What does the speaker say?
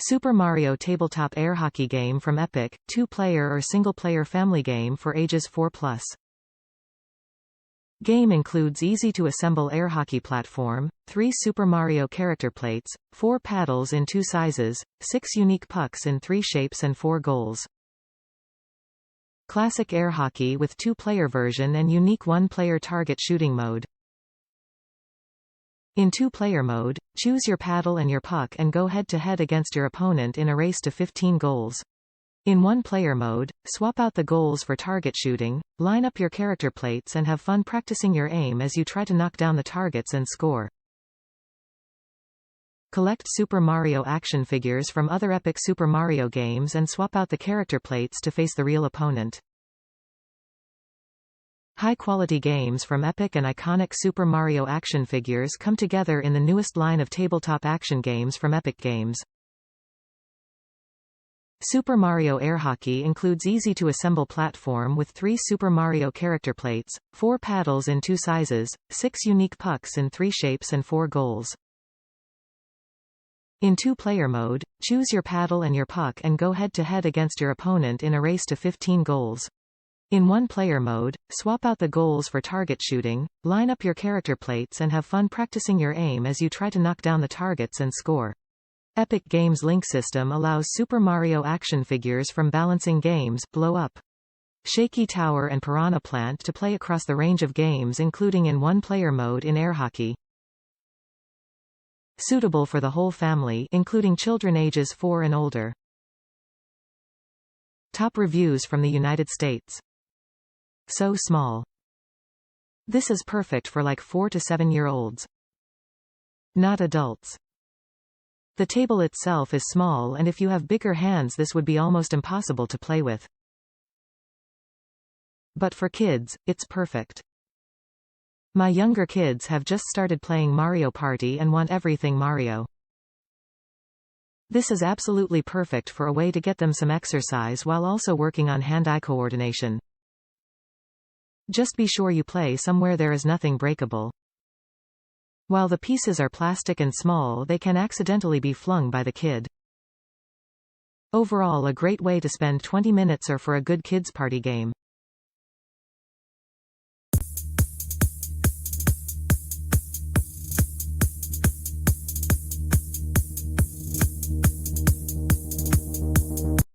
Super Mario Tabletop Air Hockey Game from Epoch, 2-player or single-player family game for ages 4+. Game includes easy-to-assemble air hockey platform, 3 Super Mario character plates, 4 paddles in 2 sizes, 6 unique pucks in 3 shapes and 4 goals. Classic air hockey with 2-player version and unique 1-player target shooting mode. In 2-player mode, choose your paddle and your puck and go head-to-head against your opponent in a race to 15 goals. In 1-player mode, swap out the goals for target shooting, line up your character plates and have fun practicing your aim as you try to knock down the targets and score. Collect Super Mario action figures from other Epoch Super Mario games and swap out the character plates to face the real opponent. High-quality games from Epoch and iconic Super Mario action figures come together in the newest line of tabletop action games from Epoch Games. Super Mario Air Hockey includes easy-to-assemble platform with 3 Super Mario character plates, 4 paddles in 2 sizes, 6 unique pucks in 3 shapes and 4 goals. In 2-player mode, choose your paddle and your puck and go head-to-head against your opponent in a race to 15 goals. In 1-player mode, swap out the goals for target shooting, line up your character plates and have fun practicing your aim as you try to knock down the targets and score. Epoch Games Link System allows Super Mario action figures from Balancing Games, Blow Up, Shaky Tower and Piranha Plant to play across the range of games including in 1-player mode in air hockey. Suitable for the whole family including children ages 4 and older. Top reviews from the United States. So small. This is perfect for like 4 to 7-year-olds. Not adults. The table itself is small and if you have bigger hands this would be almost impossible to play with. But for kids, it's perfect. My younger kids have just started playing Mario Party and want everything Mario. This is absolutely perfect for a way to get them some exercise while also working on hand-eye coordination. Just be sure you play somewhere there is nothing breakable. While the pieces are plastic and small, they can accidentally be flung by the kid. Overall, a great way to spend 20 minutes or for a good kids party game.